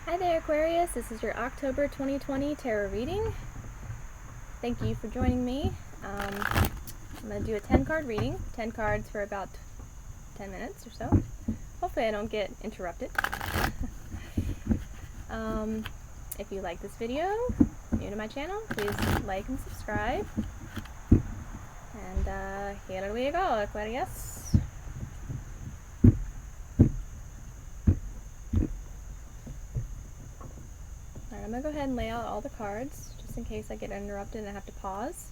Hi there, Aquarius. This is your October 2020 tarot reading. Thank you for joining me. I'm going to do a 10-card reading, 10 cards for about 10 minutes or so. Hopefully I don't get interrupted. If you like this video, new to my channel, please like and subscribe. And here we go, Aquarius. I'm going to go ahead and lay out all the cards, just in case I get interrupted and I have to pause.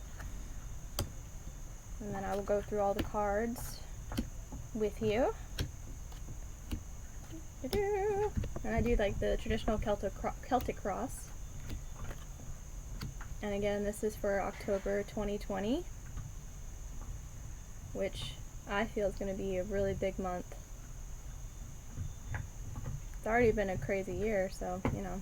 And then I will go through all the cards with you. And I do like the traditional Celtic cross. And again, this is for October 2020, which I feel is going to be a really big month. It's already been a crazy year, so, you know.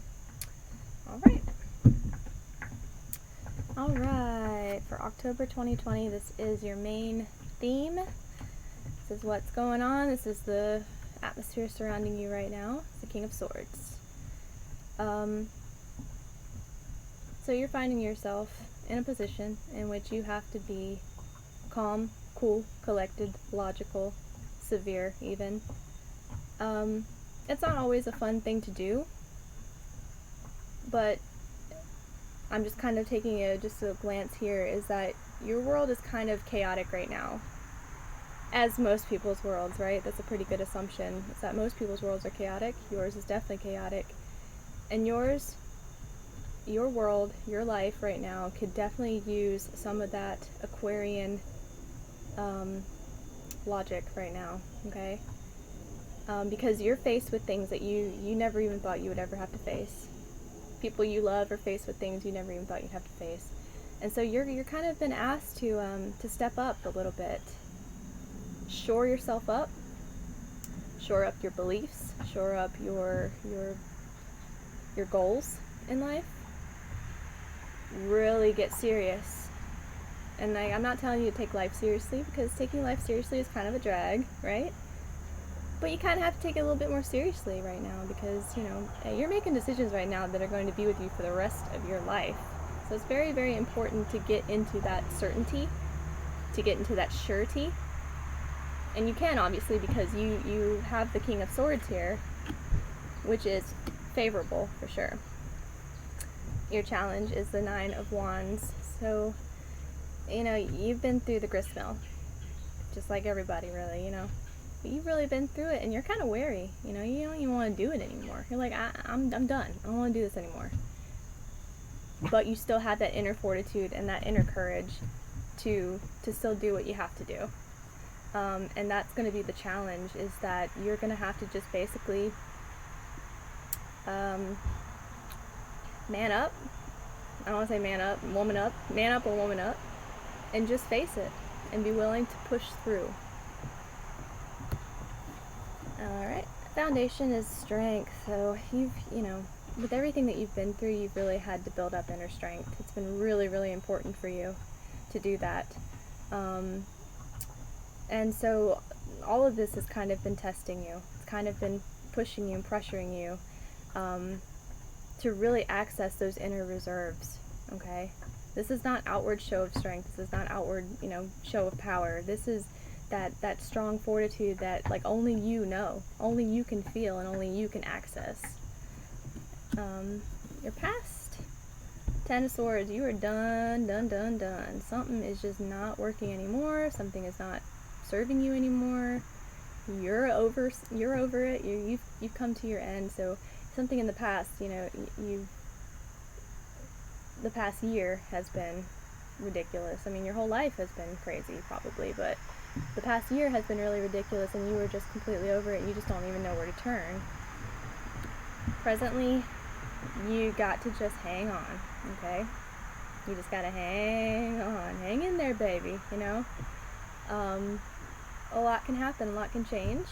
Alright, for October 2020, this is your main theme. This is what's going on. This is the atmosphere surrounding you right now. It's the King of Swords. So you're finding yourself in a position in which you have to be calm, cool, collected, logical, severe even. It's not always a fun thing to do, but I'm just kind of taking just a glance here, is that your world is kind of chaotic right now. As most people's worlds, right? That's a pretty good assumption. Is that most people's worlds are chaotic. Yours is definitely chaotic. And your world, your life right now could definitely use some of that Aquarian logic right now, okay? Because you're faced with things that you never even thought you would ever have to face. People you love are faced with things you never even thought you'd have to face. And so you're kind of been asked to step up a little bit. Shore yourself up. Shore up your beliefs. Shore up your goals in life. Really get serious. And I'm not telling you to take life seriously, because taking life seriously is kind of a drag, right? But you kind of have to take it a little bit more seriously right now, because, you know, you're making decisions right now that are going to be with you for the rest of your life. So it's very, very important to get into that certainty, to get into that surety. And you can, obviously, because you have the King of Swords here, which is favorable for sure. Your challenge is the Nine of Wands. So, you know, you've been through the gristmill, just like everybody, really, you know. But you've really been through it, and you're kind of wary. You know, you don't even want to do it anymore. You're like, I'm done. I don't want to do this anymore. But you still have that inner fortitude and that inner courage to still do what you have to do. And that's going to be the challenge, is that you're going to have to just basically man up. I don't want to say man up, woman up. Man up or woman up. And just face it. And be willing to push through. Alright, foundation is strength. So you know, with everything that you've been through, you've really had to build up inner strength. It's been really, really important for you to do that. And so all of this has kind of been testing you. It's kind of been pushing you and pressuring you to really access those inner reserves, okay? This is not outward show of strength. This is not outward, you know, show of power. This is that strong fortitude that, like, only you know, only you can feel, and only you can access. Your past. Ten of Swords, you are done. Something is just not working anymore. Something is not serving you anymore. You're over it. You've come to your end. So something in the past, you know, the past year has been ridiculous. I mean, your whole life has been crazy, probably, but the past year has been really ridiculous, and you were just completely over it, and you just don't even know where to turn. Presently, you got to just hang on, okay? You just gotta hang on. Hang in there, baby, you know? A lot can happen, a lot can change.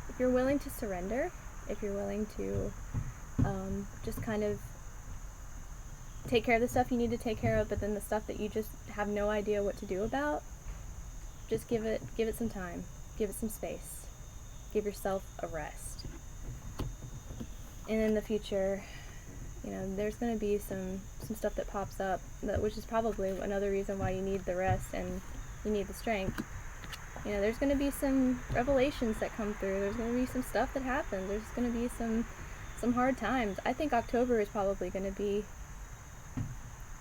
If you're willing to surrender, if you're willing to just kind of take care of the stuff you need to take care of, but then the stuff that you just have no idea what to do about, just give it some time. Give it some space. Give yourself a rest. And in the future, you know, there's going to be some stuff that pops up, which is probably another reason why you need the rest and you need the strength. You know, there's going to be some revelations that come through. There's going to be some stuff that happens. There's going to be some hard times. I think October is probably going to be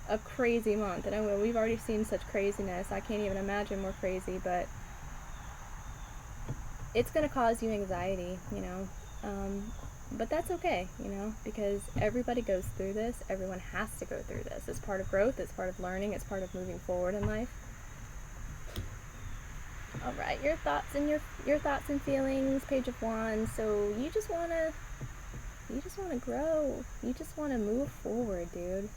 a crazy month. And I know we've already seen such craziness. I can't even imagine more crazy, but it's going to cause you anxiety, you know. But that's okay, you know, because everybody goes through this. Everyone has to go through this. It's part of growth. It's part of learning. It's part of moving forward in life. All right, your thoughts and feelings, Page of Wands. So you just wanna grow. You just wanna move forward, dude.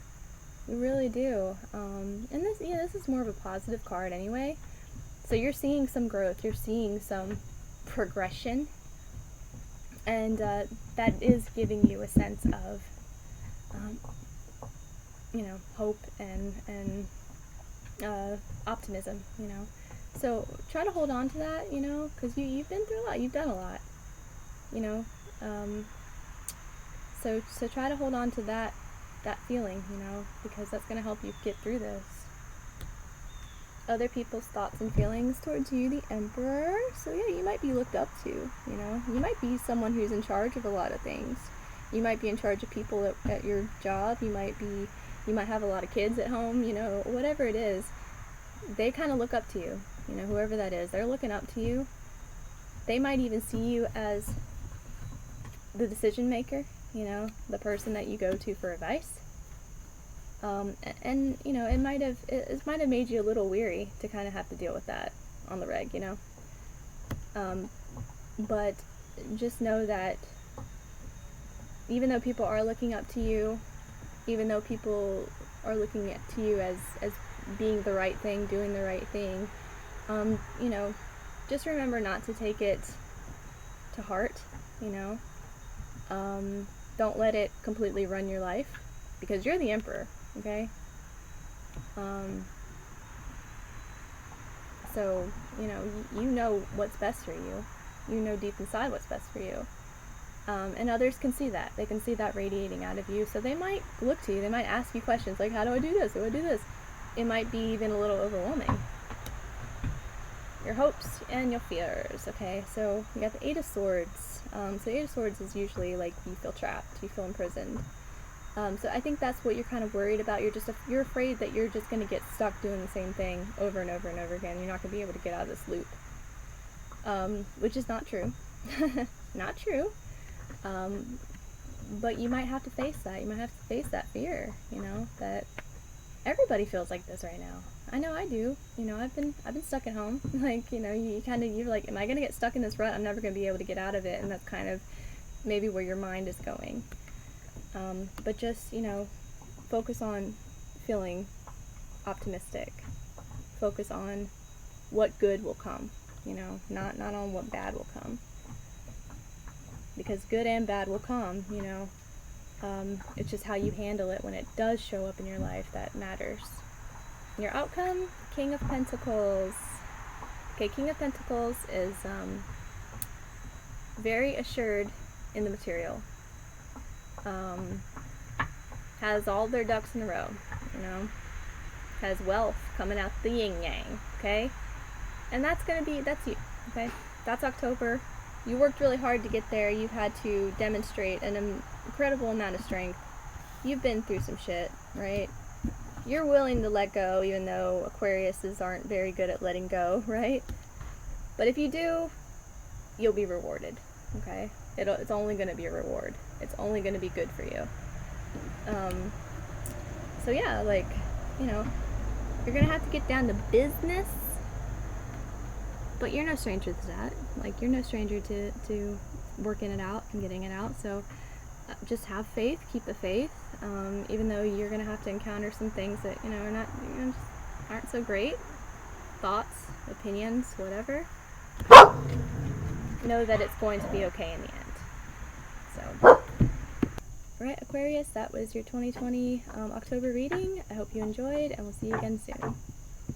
You really do. And this is more of a positive card anyway. So you're seeing some growth. You're seeing some progression, and that is giving you a sense of, you know, hope and optimism. You know. So try to hold on to that, you know, because you've been through a lot, you've done a lot, you know, so try to hold on to that feeling, you know, because that's going to help you get through this. Other people's thoughts and feelings towards you, the Emperor. So yeah, you might be looked up to, you know, you might be someone who's in charge of a lot of things. You might be in charge of people at your job. You might have a lot of kids at home, you know, whatever it is. They kind of look up to you. You know, whoever that is, they're looking up to you. They might even see you as the decision maker, you know, the person that you go to for advice. And you know, it might have made you a little weary to kind of have to deal with that on the reg, you know. But just know that even though people are looking up to you, even though people are looking to you as being the right thing, doing the right thing, you know, just remember not to take it to heart, you know. Don't let it completely run your life, because you're the Emperor, okay? So, you know what's best for you. You know deep inside what's best for you. And others can see that. They can see that radiating out of you, so they might look to you. They might ask you questions like, how do I do this? How do I do this? It might be even a little overwhelming. Your hopes and your fears, okay? So you got the Eight of Swords. So Eight of Swords is usually like you feel trapped, you feel imprisoned. So I think that's what you're kind of worried about. You're afraid that you're just going to get stuck doing the same thing over and over and over again. You're not going to be able to get out of this loop, which is not true. Not true. But you might have to face that. You might have to face that fear, you know, that everybody feels like this right now. I know I do. You know, I've been stuck at home. Like, you know, you're like, am I going to get stuck in this rut? I'm never going to be able to get out of it. And that's kind of maybe where your mind is going. But just, you know, focus on feeling optimistic. Focus on what good will come, you know, not on what bad will come. Because good and bad will come, you know. It's just how you handle it when it does show up in your life that matters. Your outcome, King of Pentacles. Okay, King of Pentacles is very assured in the material. Has all their ducks in a row, you know. Has wealth coming out the yin-yang, okay? And that's you, okay? That's October. You worked really hard to get there. You've had to demonstrate an incredible amount of strength. You've been through some shit, right? You're willing to let go, even though Aquariuses aren't very good at letting go, right? But if you do, you'll be rewarded, okay? It's only going to be a reward. It's only going to be good for you. So yeah, like, you know, you're going to have to get down to business. But you're no stranger to that. Like, you're no stranger to working it out and getting it out. So just have faith, keep the faith. Even though you're going to have to encounter some things that, you know, are not, you know, aren't so great. Thoughts, opinions, whatever. Know that it's going to be okay in the end. So, alright, Aquarius, that was your 2020 October reading. I hope you enjoyed, and we'll see you again soon.